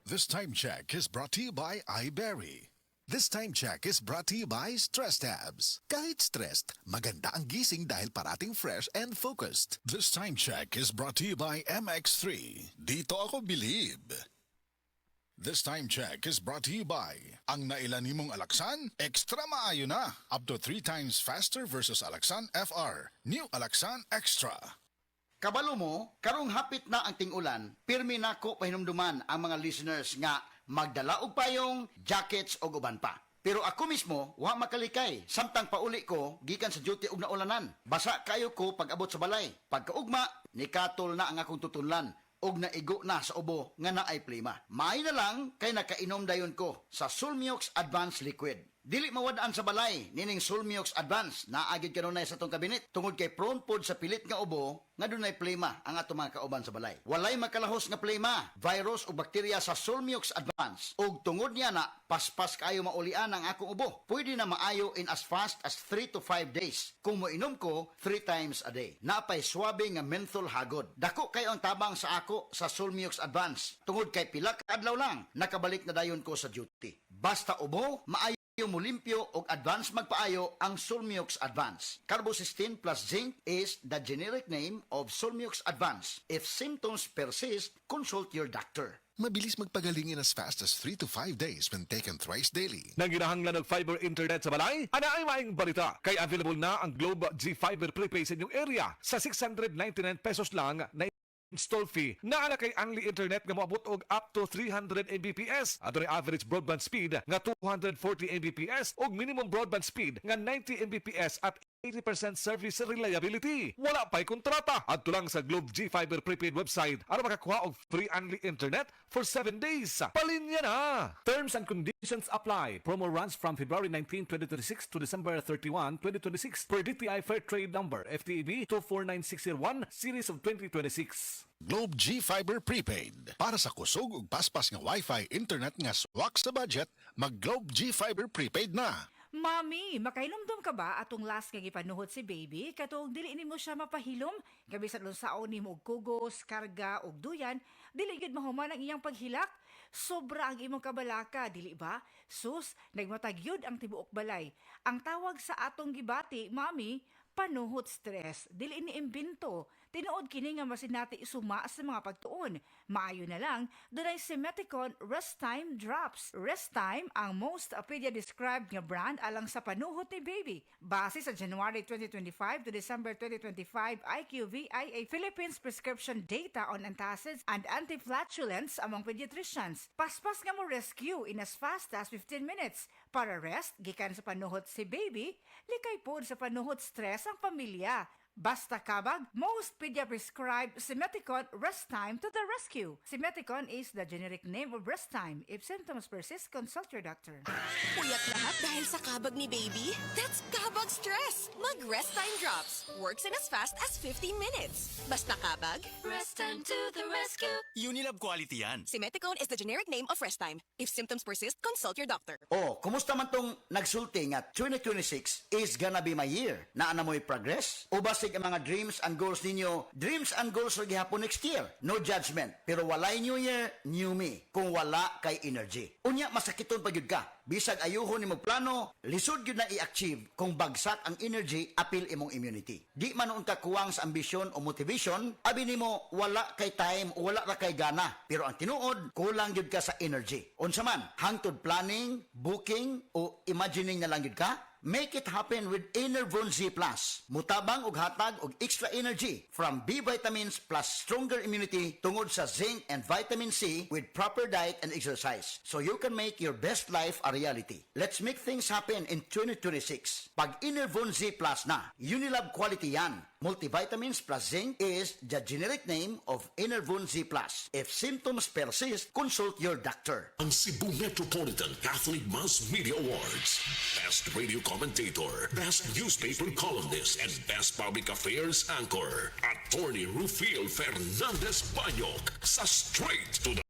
This time check is brought to you by iBerry. This time check is brought to you by Stress Tabs. Kahit stressed, maganda ang gising dahil parating fresh and focused. This time check is brought to you by MX3. Dito ako believe. This time check is brought to you by ang nailani mong Alaksan, extra maayo na. Up to 3 times faster versus Alaksan FR. New Alaksan Extra. Kabalo mo, karong hapit na ang ting-ulan, pirmi nako pahinumduman ang mga listeners nga magdala og payong, jackets o uban pa. Pero ako mismo, wa makalikay. Samtang pauli ko, gikan sa duty og naulanan. Basa kayo ko pag-abot sa balay. Pagkaugma, nikatol na ang akong tutunlan og naigo na sa ubo nga naay plima. Maay na lang kay nakainom dayon ko sa Sulmiox Advanced Liquid. Dili mawadaan sa balay nining Sulmiox Advance naagid kanunay sa tong kabinet tungod kay prone pod sa pilit nga ubo nga dunay plema ang ato mga kauban sa balay. Walay makalahos nga plema, virus o bakterya sa Sulmiox Advance. Ug tungod niya na paspas kayo maulian ang akong ubo. Pwede na maayo in as fast as 3 to 5 days kung moinom ko 3 times a day. Napay swabe nga menthol hagod. Dako kayo ang tabang sa ako sa Sulmiox Advance. Tungod kay pila ka adlaw lang nakabalik na dayon ko sa duty. Basta ubo, maayo mo limpyo o advance magpaayo ang Sulmiox Advance. Carbocysteine plus zinc is the generic name of Sulmiox Advance. If symptoms persist, consult your doctor. Mabilis magpagaling in as fast as 3 to 5 days when taken thrice daily. Nang ginahanglan ng fiber internet sa balay, ana ay maing balita. Kay available na ang Globe G Fiber Prepaid sa inyong area sa 699 pesos lang na install fee. Naala kay Angli Internet nga moabot og up to 300 Mbps. Ato ni average broadband speed nga 240 Mbps og minimum broadband speed nga 90 Mbps at 80% service reliability. Wala pa'y kontrata. Adto lang sa Globe G Fiber Prepaid website para makakuha og free Angli Internet for 7 days. Palinya na! Terms and conditions apply. Promo runs from February 19, 2026 to December 31, 2026 per DTI Fair Trade Number FTEB 249601 Series of 2026. Globe G Fiber Prepaid. Para sa kusog ug paspas nga Wi-Fi internet nga swak sa budget, mag Globe G Fiber Prepaid na. Mami, makailumdum ka ba atong last nga gipanuhot si baby? Katong dili nimo siya mapahilom, kabisan lunsaon nimo og kugos, karga og duyan, dili gid mahuman ang iyang paghilak. Sobra ang imong kabalaka, dili ba? Sus, nagmatagyod ang tibuok balay. Ang tawag sa atong gibati, mami, panuhot stress. Dili ni imbento. Tinuod kini nga masinati isuma sa mga pagtuon. Maayo na lang, dunay Simeticon Rest Time Drops. Rest Time ang most pedia-described nga brand alang sa panuhot ni baby. Base sa January 2025 to December 2025 IQVIA Philippines prescription data on antacids and anti-flatulence among pediatricians. Paspas nga mo rescue in as fast as 15 minutes. Para rest, gikan sa panuhot si baby, likay po sa panuhot stress ang pamilya. Basta kabag, most pedia-prescribed Simeticon Rest Time to the rescue. Simeticon is the generic name of Rest Time. If symptoms persist, consult your doctor. Puyat lahat dahil sa kabag ni baby? That's kabag stress! Mag-Rest Time Drops. Works in as fast as 15 minutes. Basta kabag, Rest Time to the rescue. Unilab quality yan. Simeticone is the generic name of Rest Time. If symptoms persist, consult your doctor. Oh, kumusta man tong nagsulti nga 2026 is gonna be my year? Naana mo'y progress? O basig ang mga dreams and goals ninyo, dreams and goals ra gihapon next year? No judgment. Pero walay new year, new me. Kung wala kay energy. Unya, masakiton pa gyud ka. Bisag ayuhon nimo plano, lisod gyud na i-achieve kung bagsak ang energy, apil imong immunity. Di man unta kuwang sa ambisyon o motivation, abi nimo wala kay time o wala ra kay gana. Pero ang tinuod, kulang gyud ka sa energy. Unsa man, hangtod planning, booking o imagining na lang gyud ka? Make it happen with Enervon Z+. Mutabang og hatag og extra energy from B vitamins plus stronger immunity tungod sa zinc and vitamin C with proper diet and exercise. So you can make your best life a reality. Let's make things happen in 2026. Pag Enervon Z+ na, Unilab quality yan. Multivitamins plus zinc is the generic name of Enervon Z+. If symptoms persist, consult your doctor. Ang Cebu Metropolitan Catholic Mass Media Awards. Best Radio Commentator, Best Newspaper Columnist, and Best Public Affairs Anchor. Attorney Rufiel Fernandez Banyok sa Straight to the